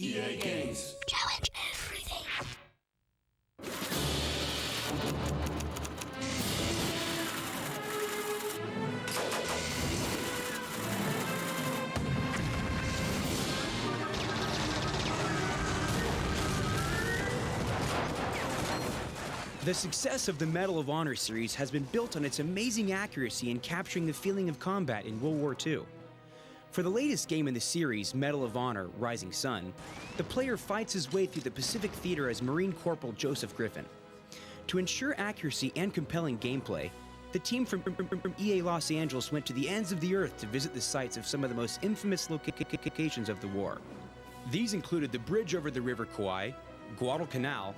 EA Games. Challenge everything. The success of the Medal of Honor series has been built on its amazing accuracy in capturing the feeling of combat in World War II. For the latest game in the series, Medal of Honor: Rising Sun, the player fights his way through the Pacific Theater as Marine Corporal Joseph Griffin. To ensure accuracy and compelling gameplay, the team from EA Los Angeles went to the ends of the earth to visit the sites of some of the most infamous locations of the war. These included the bridge over the River Kwai, Guadalcanal,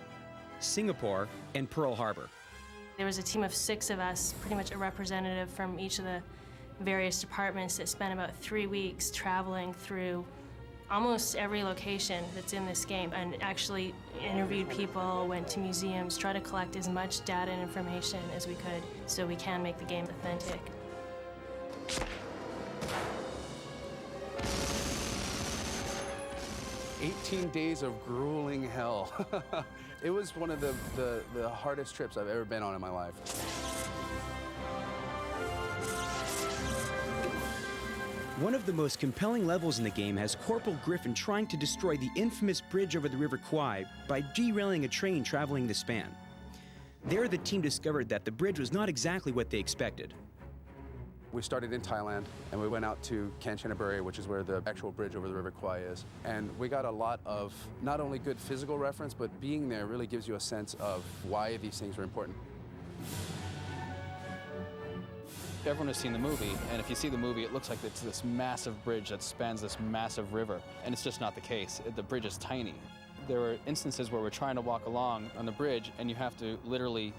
Singapore, and Pearl Harbor. There was a team of 6 of us, pretty much a representative from each of the various departments, that spent about 3 weeks traveling through almost every location that's in this game and actually interviewed people, went to museums, tried to collect as much data and information as we could so we can make the game authentic. "18 days of grueling hell." It was one of the hardest trips I've ever been on in my life. One of the most compelling levels in the game has Corporal Griffin trying to destroy the infamous bridge over the River Kwai by derailing a train traveling the span. There, the team discovered that the bridge was not exactly what they expected. We started in Thailand, and we went out to Kanchanaburi, which is where the actual bridge over the River Kwai is. And we got a lot of not only good physical reference, but being there really gives you a sense of why these things are important. Everyone has seen the movie, and if you see the movie, it looks like it's this massive bridge that spans this massive river, and it's just not the case. The bridge is tiny. There were instances where we're trying to walk along on the bridge, and you have to literally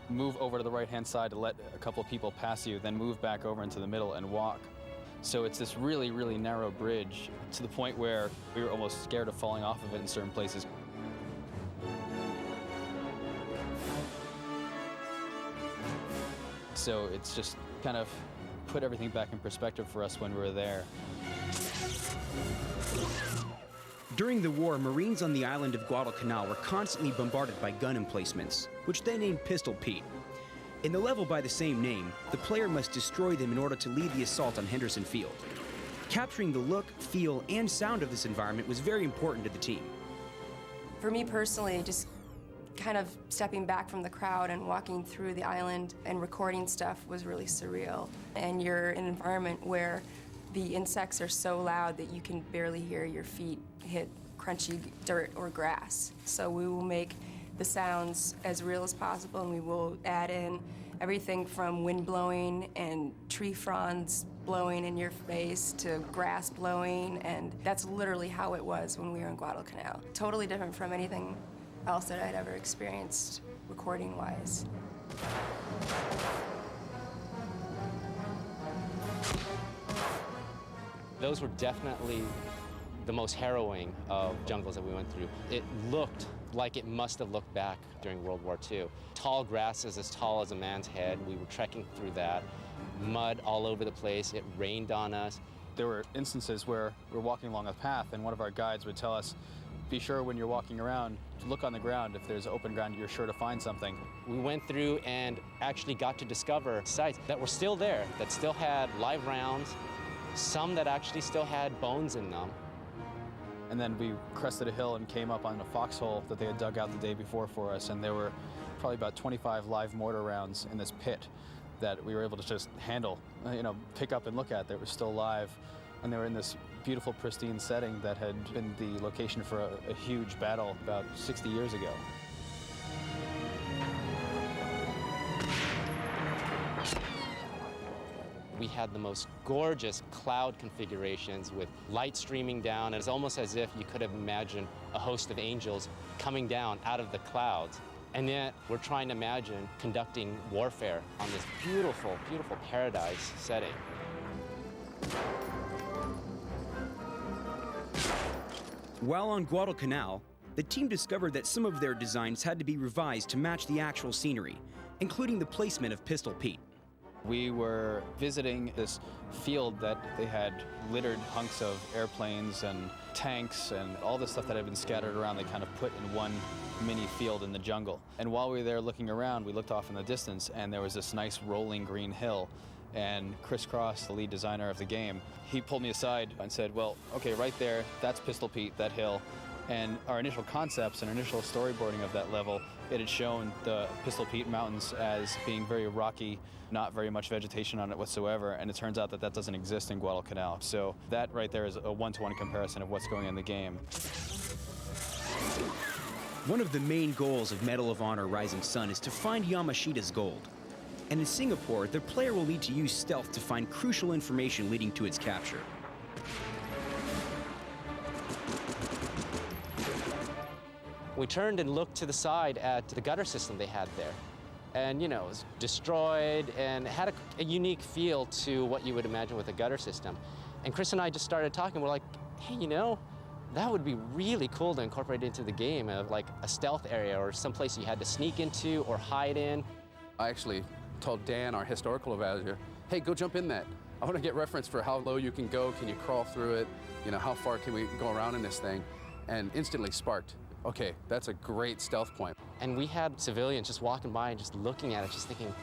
move over to the right-hand side to let a couple of people pass you, then move back over into the middle and walk. So it's this really, really narrow bridge to the point where we were almost scared of falling off of it in certain places. So it's just kind of put everything back in perspective for us when we were there. During the war, Marines on the island of Guadalcanal were constantly bombarded by gun emplacements, which they named Pistol Pete. In the level by the same name, the player must destroy them in order to lead the assault on Henderson Field. Capturing the look, feel, and sound of this environment was very important to the team. For me personally, just kind of stepping back from the crowd and walking through the island and recording stuff was really surreal. And you're in an environment where the insects are so loud that you can barely hear your feet hit crunchy dirt or grass. So we will make the sounds as real as possible, and we will add in everything from wind blowing and tree fronds blowing in your face to grass blowing, and that's literally how it was when we were in Guadalcanal. Totally different from anything else that I'd ever experienced recording-wise. Those were definitely the most harrowing of jungles that we went through. It looked like it must have looked back during World War II. Tall grasses as tall as a man's head. We were trekking through that. Mud all over the place. It rained on us. There were instances where we were walking along a path and one of our guides would tell us, be sure when you're walking around, to look on the ground. If there's open ground, you're sure to find something. We went through and actually got to discover sites that were still there, that still had live rounds, some that actually still had bones in them. And then we crested a hill and came up on a foxhole that they had dug out the day before for us, and there were probably about 25 live mortar rounds in this pit that we were able to just handle, pick up and look at that were still live. And they were in this beautiful, pristine setting that had been the location for a huge battle about 60 years ago. We had the most gorgeous cloud configurations with light streaming down. It's almost as if you could have imagined a host of angels coming down out of the clouds. And yet, we're trying to imagine conducting warfare on this beautiful, beautiful paradise setting. While on Guadalcanal, the team discovered that some of their designs had to be revised to match the actual scenery, including the placement of Pistol Pete. We were visiting this field that they had littered hunks of airplanes and tanks and all this stuff that had been scattered around, they kind of put in one mini field in the jungle. And while we were there looking around, we looked off in the distance, and there was this nice rolling green hill. And Chris Cross, the lead designer of the game, he pulled me aside and said, well, okay, right there, that's Pistol Pete, that hill. And our initial concepts and initial storyboarding of that level, it had shown the Pistol Pete Mountains as being very rocky, not very much vegetation on it whatsoever, and it turns out that that doesn't exist in Guadalcanal. So that right there is a one-to-one comparison of what's going on in the game. One of the main goals of Medal of Honor Rising Sun is to find Yamashita's gold. And in Singapore, the player will need to use stealth to find crucial information leading to its capture. We turned and looked to the side at the gutter system they had there. And, you know, it was destroyed and had a unique feel to what you would imagine with a gutter system. And Chris and I just started talking. We're like, hey, you know, that would be really cool to incorporate into the game of like a stealth area or someplace you had to sneak into or hide in. I actually told Dan, our historical evaluator, hey, go jump in that. I want to get reference for how low you can go. Can you crawl through it? You know, how far can we go around in this thing? And instantly sparked. Okay, that's a great stealth point. And we had civilians just walking by and just looking at it, just thinking,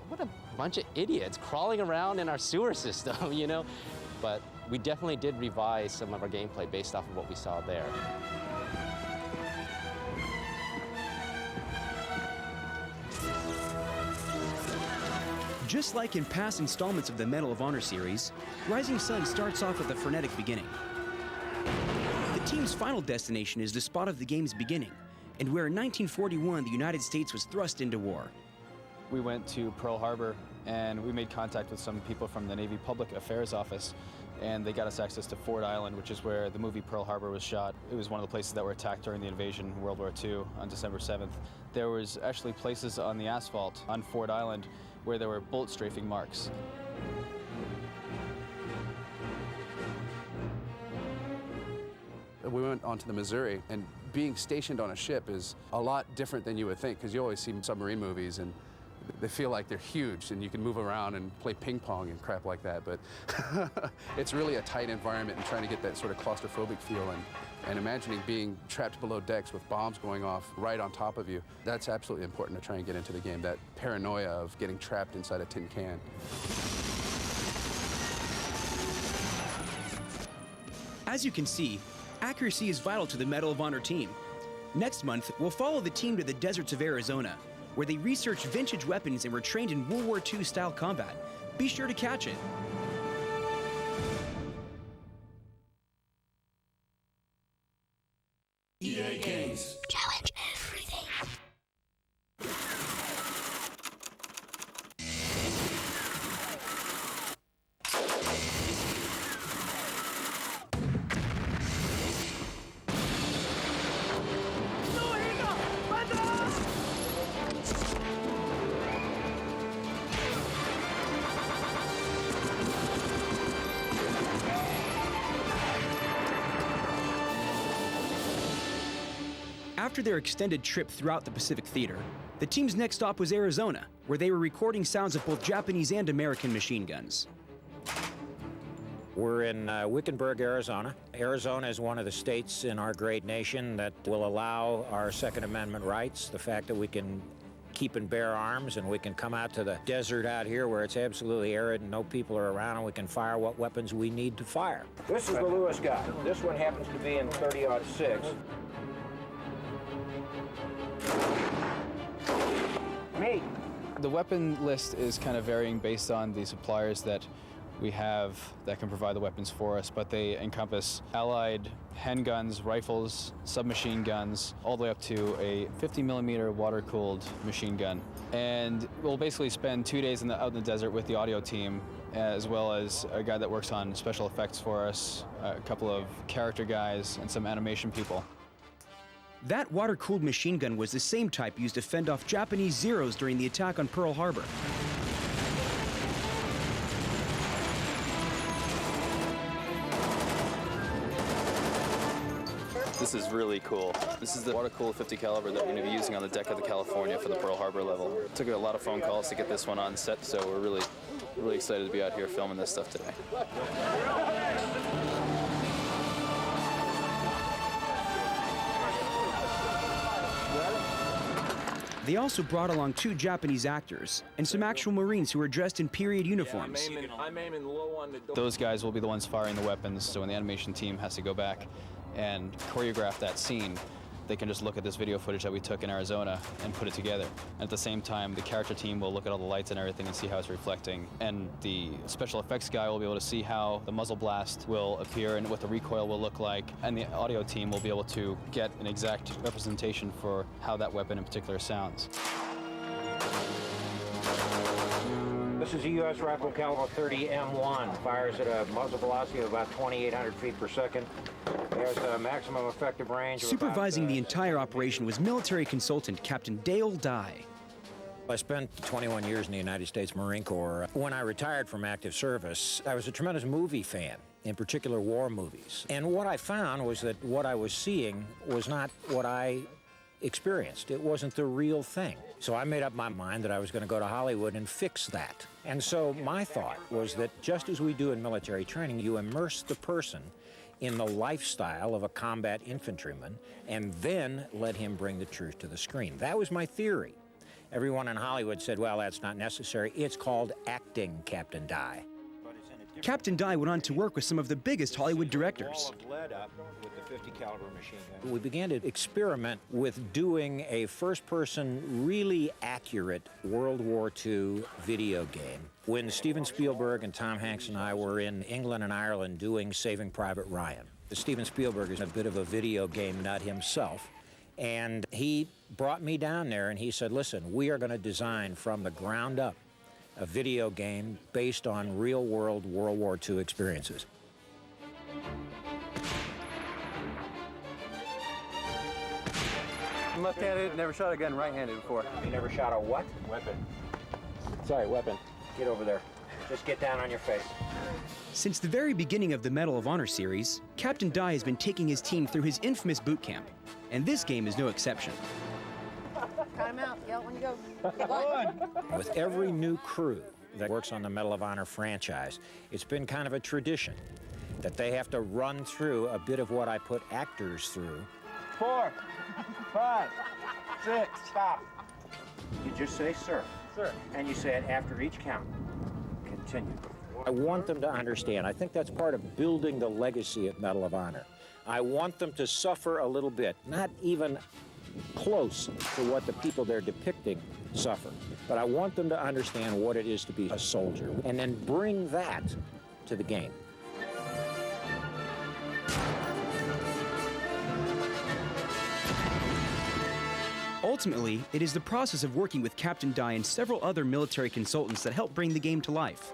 what a bunch of idiots crawling around in our sewer system, you know? But we definitely did revise some of our gameplay based off of what we saw there. Just like in past installments of the Medal of Honor series, Rising Sun starts off with a frenetic beginning. The team's final destination is the spot of the game's beginning, and where in 1941 the United States was thrust into war. We went to Pearl Harbor, and we made contact with some people from the Navy Public Affairs Office, and they got us access to Ford Island, which is where the movie Pearl Harbor was shot. It was one of the places that were attacked during the invasion in World War II on December 7th. There was actually places on the asphalt on Ford Island where there were bullet strafing marks. We went onto the Missouri, and being stationed on a ship is a lot different than you would think, because you always see submarine movies and they feel like they're huge and you can move around and play ping pong and crap like that, but it's really a tight environment and trying to get that sort of claustrophobic feel and imagining being trapped below decks with bombs going off right on top of you. That's absolutely important to try and get into the game, that paranoia of getting trapped inside a tin can. As you can see, accuracy is vital to the Medal of Honor team. Next month, we'll follow the team to the deserts of Arizona, where they researched vintage weapons and were trained in World War II style combat. Be sure to catch it. EA Games. Challenge everything. After their extended trip throughout the Pacific Theater, the team's next stop was Arizona, where they were recording sounds of both Japanese and American machine guns. We're in Wickenburg, Arizona. Arizona is one of the states in our great nation that will allow our Second Amendment rights, the fact that we can keep and bear arms and we can come out to the desert out here where it's absolutely arid and no people are around and we can fire what weapons we need to fire. This is the Lewis gun. This one happens to be in 30-06. Me. The weapon list is kind of varying based on the suppliers that we have that can provide the weapons for us, but they encompass Allied handguns, rifles, submachine guns, all the way up to a 50mm water-cooled machine gun. And we'll basically spend 2 days out in the desert with the audio team, as well as a guy that works on special effects for us, a couple of character guys, and some animation people. That water-cooled machine gun was the same type used to fend off Japanese Zeros during the attack on Pearl Harbor. This is really cool. This is the water-cooled 50 caliber that we're going to be using on the deck of the California for the Pearl Harbor level. It took a lot of phone calls to get this one on set, so we're really excited to be out here filming this stuff today. They also brought along 2 Japanese actors and some actual Marines who were dressed in period uniforms. I'm aiming low on the door. Those guys will be the ones firing the weapons, so when the animation team has to go back and choreograph that scene, they can just look at this video footage that we took in Arizona and put it together. And at the same time, the character team will look at all the lights and everything and see how it's reflecting. And the special effects guy will be able to see how the muzzle blast will appear and what the recoil will look like. And the audio team will be able to get an exact representation for how that weapon in particular sounds. This is a U.S. rifle caliber 30 M1. Fires at a muzzle velocity of about 2,800 feet per second. There's a maximum effective range of Supervising the entire operation was military consultant Captain Dale Dye. I spent 21 years in the United States Marine Corps. When I retired from active service, I was a tremendous movie fan, in particular war movies. And what I found was that what I was seeing was not what I experienced. It wasn't the real thing. So I made up my mind that I was going to go to Hollywood and fix that. And so my thought was that just as we do in military training, you immerse the person in the lifestyle of a combat infantryman and then let him bring the truth to the screen. That was my theory. Everyone in Hollywood said, well, that's not necessary. It's called acting, Captain Dye. Captain Dye went on to work with some of the biggest Hollywood directors. We began to experiment with doing a first-person, really accurate World War II video game. When Steven Spielberg and Tom Hanks and I were in England and Ireland doing Saving Private Ryan. Steven Spielberg is a bit of a video game nut himself, and he brought me down there and he said, listen, we are going to design from the ground up a video game based on real-world World War II experiences. Left-handed, never shot a gun right-handed before. You never shot a what? Weapon. Sorry, weapon. Get over there. Just get down on your face. Since the very beginning of the Medal of Honor series, Captain Dye has been taking his team through his infamous boot camp, and this game is no exception. Cut him out. Yell when you go. With every new crew that works on the Medal of Honor franchise, it's been kind of a tradition that they have to run through a bit of what I put actors through. 4, 5, 6, Stop. You just say, sir. Sir. And you say it after each count. Continue. I want them to understand. I think that's part of building the legacy of Medal of Honor. I want them to suffer a little bit, not even close to what the people they're depicting suffer. But I want them to understand what it is to be a soldier, and then bring that to the game. Ultimately, it is the process of working with Captain Dye and several other military consultants that help bring the game to life.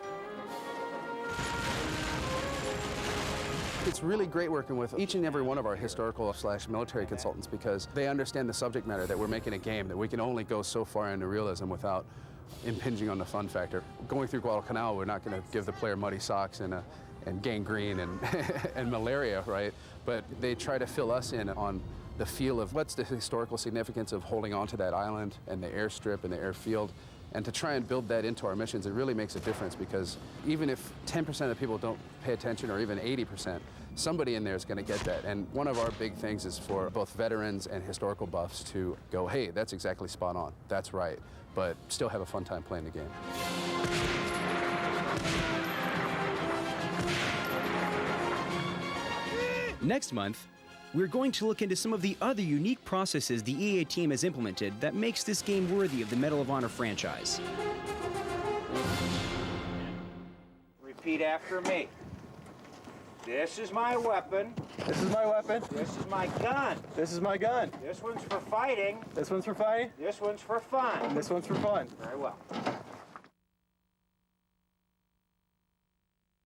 It's really great working with each and every one of our historical/military consultants because they understand the subject matter, that we're making a game, that we can only go so far into realism without impinging on the fun factor. Going through Guadalcanal, we're not going to give the player muddy socks and gangrene and, and malaria, right? But they try to fill us in on the feel of what's the historical significance of holding on to that island and the airstrip and the airfield. And to try and build that into our missions, it really makes a difference because even if 10% of people don't pay attention or even 80%, somebody in there is going to get that. And one of our big things is for both veterans and historical buffs to go, hey, that's exactly spot on. That's right. But still have a fun time playing the game. Next month, we're going to look into some of the other unique processes the EA team has implemented that makes this game worthy of the Medal of Honor franchise. Repeat after me. This is my weapon. This is my weapon. This is my gun. This is my gun. This one's for fighting. This one's for fighting. This one's for fun. And this one's for fun. Very well.